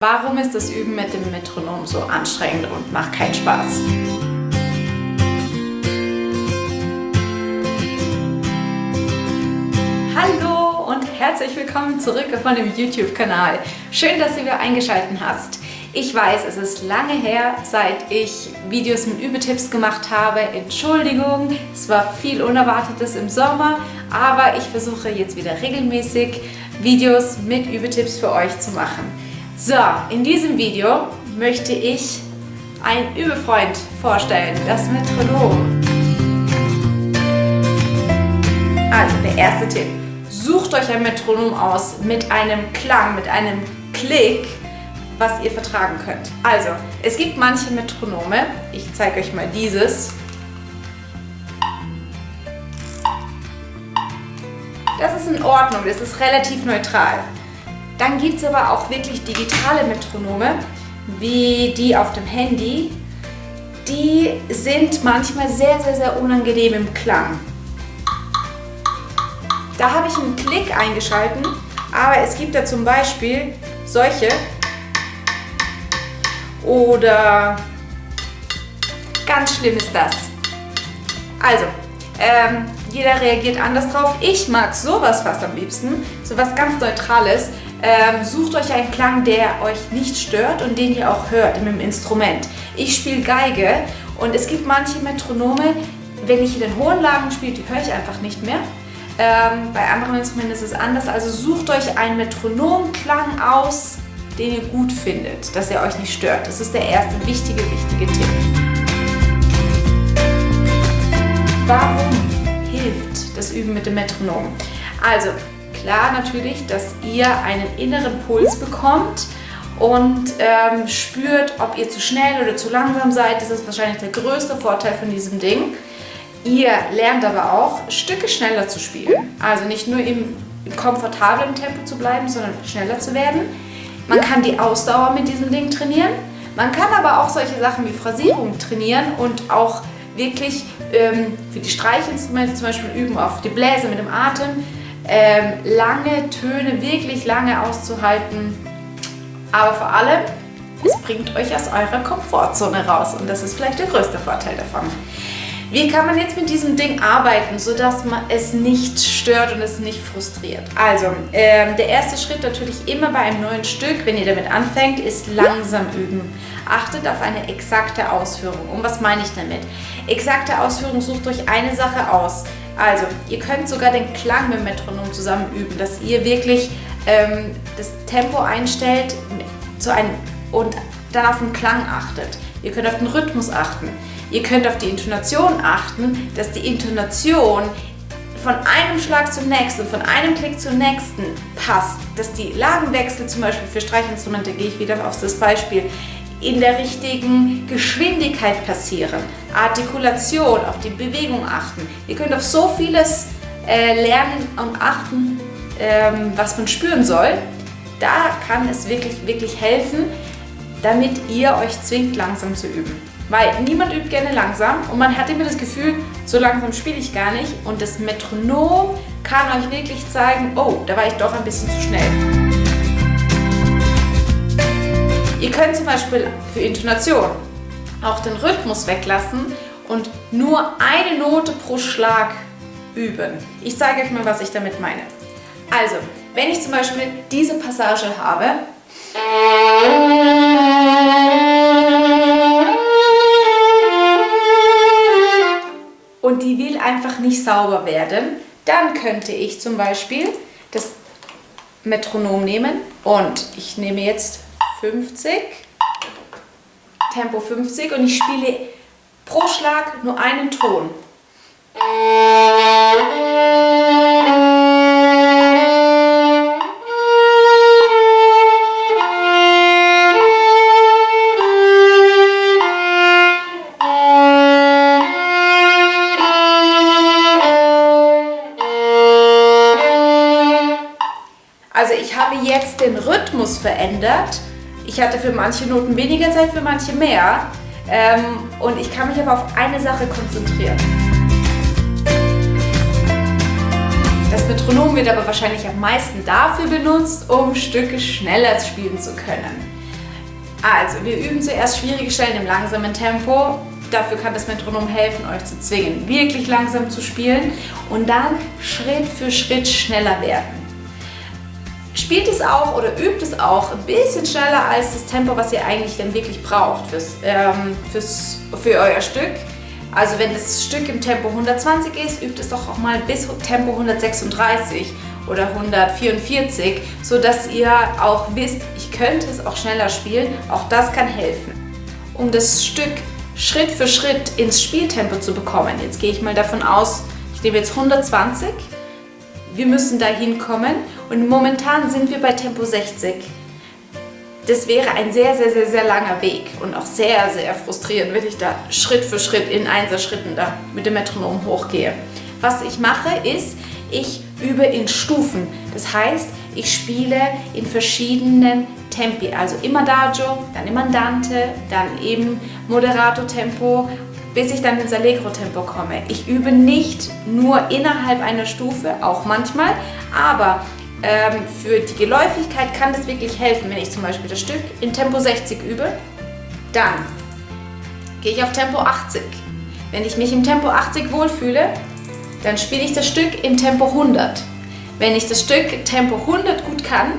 Warum ist das Üben mit dem Metronom so anstrengend und macht keinen Spaß? Hallo und herzlich willkommen zurück auf meinem YouTube-Kanal. Schön, dass du wieder eingeschaltet hast. Ich weiß, es ist lange her, seit ich Videos mit Übetipps gemacht habe. Entschuldigung, es war viel Unerwartetes im Sommer, aber ich versuche jetzt wieder regelmäßig Videos mit Übetipps für euch zu machen. So, in diesem Video möchte ich einen Übefreund vorstellen, das Metronom. Also der erste Tipp, sucht euch ein Metronom aus mit einem Klang, mit einem Klick, was ihr vertragen könnt. Also, es gibt manche Metronome, ich zeige euch mal dieses. Das ist in Ordnung, das ist relativ neutral. Dann gibt es aber auch wirklich digitale Metronome, wie die auf dem Handy. Die sind manchmal sehr, sehr, sehr unangenehm im Klang. Da habe ich einen Klick eingeschalten, aber es gibt da zum Beispiel solche oder ganz schlimm ist das. Also, jeder reagiert anders drauf. Ich mag sowas fast am liebsten, sowas ganz Neutrales. Sucht euch einen Klang, der euch nicht stört und den ihr auch hört mit dem Instrument. Ich spiele Geige und es gibt manche Metronome, wenn ich in den hohen Lagen spiele, die höre ich einfach nicht mehr. Bei anderen Instrumenten ist es anders. Also sucht euch einen Metronomklang aus, den ihr gut findet, dass er euch nicht stört. Das ist der erste wichtige Tipp. Warum hilft das Üben mit dem Metronom? Also, klar natürlich, dass ihr einen inneren Puls bekommt und spürt, ob ihr zu schnell oder zu langsam seid. Das ist wahrscheinlich der größte Vorteil von diesem Ding. Ihr lernt aber auch, Stücke schneller zu spielen. Also nicht nur im komfortablen Tempo zu bleiben, sondern schneller zu werden. Man kann die Ausdauer mit diesem Ding trainieren. Man kann aber auch solche Sachen wie Phrasierung trainieren und auch wirklich für die Streichinstrumente zum Beispiel üben auf die Bläser mit dem Atem. Lange Töne wirklich lange auszuhalten, aber vor allem, es bringt euch aus eurer Komfortzone raus und das ist vielleicht der größte Vorteil davon. Wie kann man jetzt mit diesem Ding arbeiten, sodass man es nicht stört und es nicht frustriert? Also, der erste Schritt natürlich immer bei einem neuen Stück, wenn ihr damit anfängt, ist langsam üben. Achtet auf eine exakte Ausführung. Und was meine ich damit? Exakte Ausführung, sucht euch eine Sache aus. Also, ihr könnt sogar den Klang mit dem Metronom zusammen üben, dass ihr wirklich das Tempo einstellt und dann auf den Klang achtet. Ihr könnt auf den Rhythmus achten. Ihr könnt auf die Intonation achten, dass die Intonation von einem Schlag zum nächsten, von einem Klick zum nächsten passt. Dass die Lagenwechsel zum Beispiel für Streichinstrumente, gehe ich wieder auf das Beispiel, in der richtigen Geschwindigkeit passieren. Artikulation, auf die Bewegung achten. Ihr könnt auf so vieles lernen und achten, was man spüren soll. Da kann es wirklich, wirklich helfen, damit ihr euch zwingt, langsam zu üben. Weil niemand übt gerne langsam und man hat immer das Gefühl, so langsam spiele ich gar nicht. Und das Metronom kann euch wirklich zeigen, oh, da war ich doch ein bisschen zu schnell. Ihr könnt zum Beispiel für Intonation auch den Rhythmus weglassen und nur eine Note pro Schlag üben. Ich zeige euch mal, was ich damit meine. Also, wenn ich zum Beispiel diese Passage habe, und die will einfach nicht sauber werden, dann könnte ich zum Beispiel das Metronom nehmen und ich nehme jetzt 50, Tempo 50 und ich spiele pro Schlag nur einen Ton. Also ich habe jetzt den Rhythmus verändert. Ich hatte für manche Noten weniger Zeit, für manche mehr. Und ich kann mich aber auf eine Sache konzentrieren. Das Metronom wird aber wahrscheinlich am meisten dafür benutzt, um Stücke schneller spielen zu können. Also, wir üben zuerst schwierige Stellen im langsamen Tempo. Dafür kann das Metronom helfen, euch zu zwingen, wirklich langsam zu spielen und dann Schritt für Schritt schneller werden. Spielt es auch oder übt es auch ein bisschen schneller als das Tempo, was ihr eigentlich dann wirklich braucht für euer Stück. Also wenn das Stück im Tempo 120 ist, übt es doch auch mal bis Tempo 136 oder 144, sodass ihr auch wisst, ich könnte es auch schneller spielen. Auch das kann helfen. Um das Stück Schritt für Schritt ins Spieltempo zu bekommen. Jetzt gehe ich mal davon aus, ich nehme jetzt 120. Wir müssen da hinkommen und momentan sind wir bei Tempo 60. Das wäre ein sehr, sehr, sehr, sehr langer Weg und auch sehr, sehr frustrierend, wenn ich da Schritt für Schritt in Einserschritten da mit dem Metronom hochgehe. Was ich mache ist, ich übe in Stufen. Das heißt, ich spiele in verschiedenen Tempi, also immer Adagio, dann immer Andante, dann eben Moderato Tempo, bis ich dann ins Allegro Tempo komme. Ich übe nicht nur innerhalb einer Stufe, auch manchmal, aber für die Geläufigkeit kann das wirklich helfen. Wenn ich zum Beispiel das Stück in Tempo 60 übe, dann gehe ich auf Tempo 80. Wenn ich mich im Tempo 80 wohlfühle, dann spiele ich das Stück im Tempo 100. Wenn ich das Stück Tempo 100 gut kann,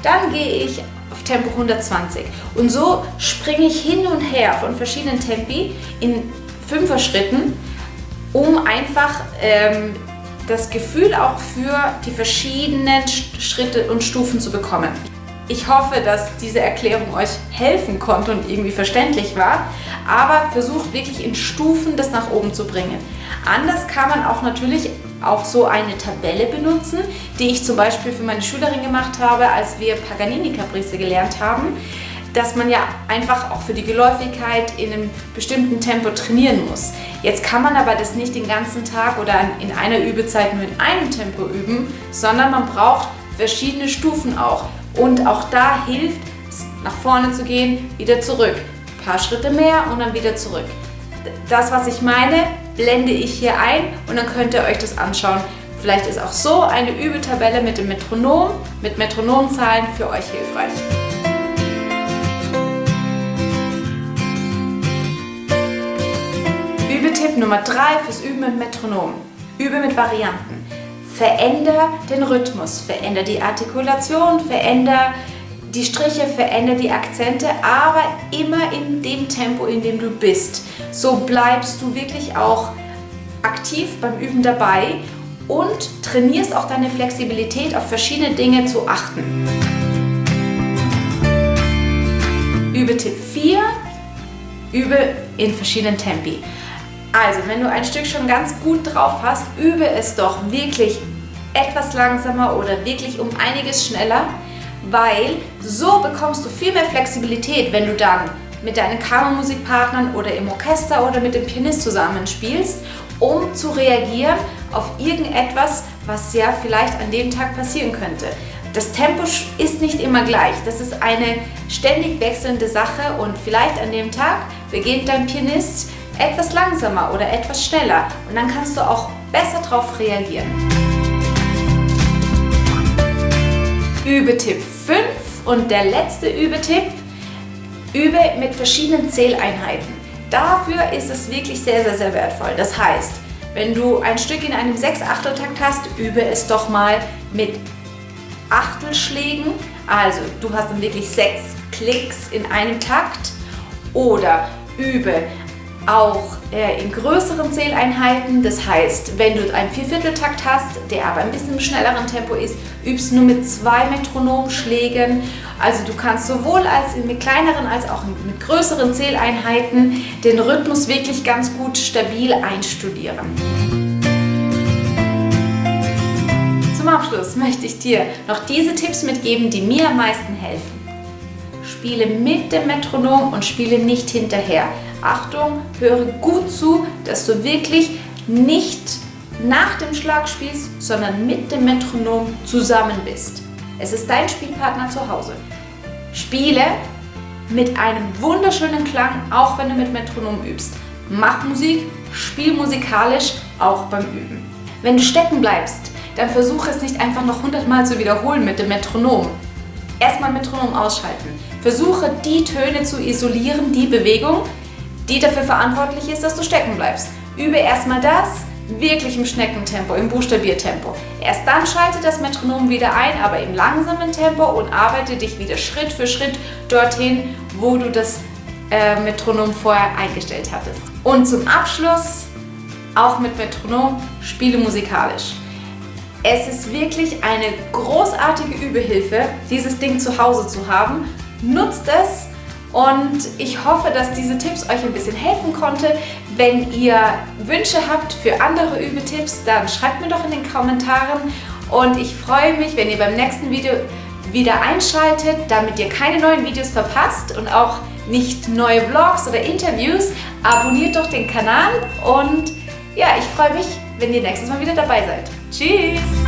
dann gehe ich auf Tempo 120. Und so springe ich hin und her von verschiedenen Tempi in 5er-Schritten, um einfach das Gefühl auch für die verschiedenen Schritte und Stufen zu bekommen. Ich hoffe, dass diese Erklärung euch helfen konnte und irgendwie verständlich war, aber versucht wirklich in Stufen das nach oben zu bringen. Anders kann man auch natürlich auch so eine Tabelle benutzen, die ich zum Beispiel für meine Schülerin gemacht habe, als wir Paganini Capricci gelernt haben, dass man ja einfach auch für die Geläufigkeit in einem bestimmten Tempo trainieren muss. Jetzt kann man aber das nicht den ganzen Tag oder in einer Übezeit nur in einem Tempo üben, sondern man braucht verschiedene Stufen auch. Und auch da hilft es, nach vorne zu gehen, wieder zurück. Ein paar Schritte mehr und dann wieder zurück. Das, was ich meine, blende ich hier ein und dann könnt ihr euch das anschauen. Vielleicht ist auch so eine Übetabelle mit dem Metronom, mit Metronomzahlen für euch hilfreich. Übetipp Nummer 3 fürs Üben mit Metronom. Übe mit Varianten. Veränder den Rhythmus, veränder die Artikulation, veränder die Striche, veränder die Akzente, aber immer in dem Tempo, in dem du bist. So bleibst du wirklich auch aktiv beim Üben dabei und trainierst auch deine Flexibilität, auf verschiedene Dinge zu achten. Übetipp 4, übe in verschiedenen Tempi. Also, wenn du ein Stück schon ganz gut drauf hast, übe es doch wirklich etwas langsamer oder wirklich um einiges schneller, weil so bekommst du viel mehr Flexibilität, wenn du dann mit deinen Kammermusikpartnern oder im Orchester oder mit dem Pianist zusammenspielst, um zu reagieren auf irgendetwas, was ja vielleicht an dem Tag passieren könnte. Das Tempo ist nicht immer gleich, das ist eine ständig wechselnde Sache und vielleicht an dem Tag beginnt dein Pianist etwas langsamer oder etwas schneller und dann kannst du auch besser darauf reagieren. Übetipp 5 und der letzte Übetipp, übe mit verschiedenen Zähleinheiten. Dafür ist es wirklich sehr, sehr, sehr wertvoll. Das heißt, wenn du ein Stück in einem 6/8-Takt hast, übe es doch mal mit Achtelschlägen. Also du hast dann wirklich 6 Klicks in einem Takt oder übe auch in größeren Zähleinheiten. Das heißt, wenn du einen 4/4-Takt hast, der aber ein bisschen im schnelleren Tempo ist, übst nur mit 2 Metronomschlägen. Also du kannst sowohl mit kleineren als auch mit größeren Zähleinheiten den Rhythmus wirklich ganz gut stabil einstudieren. Zum Abschluss möchte ich dir noch diese Tipps mitgeben, die mir am meisten helfen. Spiele mit dem Metronom und spiele nicht hinterher. Achtung, höre gut zu, dass du wirklich nicht nach dem Schlag spielst, sondern mit dem Metronom zusammen bist. Es ist dein Spielpartner zu Hause. Spiele mit einem wunderschönen Klang, auch wenn du mit Metronom übst. Mach Musik, spiel musikalisch, auch beim Üben. Wenn du stecken bleibst, dann versuche es nicht einfach noch 100 Mal zu wiederholen mit dem Metronom. Erstmal Metronom ausschalten. Versuche die Töne zu isolieren, die Bewegung, die dafür verantwortlich ist, dass du stecken bleibst. Übe erstmal das, wirklich im Schneckentempo, im Buchstabiertempo. Erst dann schalte das Metronom wieder ein, aber im langsamen Tempo und arbeite dich wieder Schritt für Schritt dorthin, wo du das Metronom vorher eingestellt hattest. Und zum Abschluss, auch mit Metronom, spiele musikalisch. Es ist wirklich eine großartige Übehilfe, dieses Ding zu Hause zu haben. Nutzt es und ich hoffe, dass diese Tipps euch ein bisschen helfen konnte. Wenn ihr Wünsche habt für andere Übetipps, dann schreibt mir doch in den Kommentaren und ich freue mich, wenn ihr beim nächsten Video wieder einschaltet, damit ihr keine neuen Videos verpasst und auch nicht neue Vlogs oder Interviews. Abonniert doch den Kanal und ja, ich freue mich, wenn ihr nächstes Mal wieder dabei seid. Tschüss!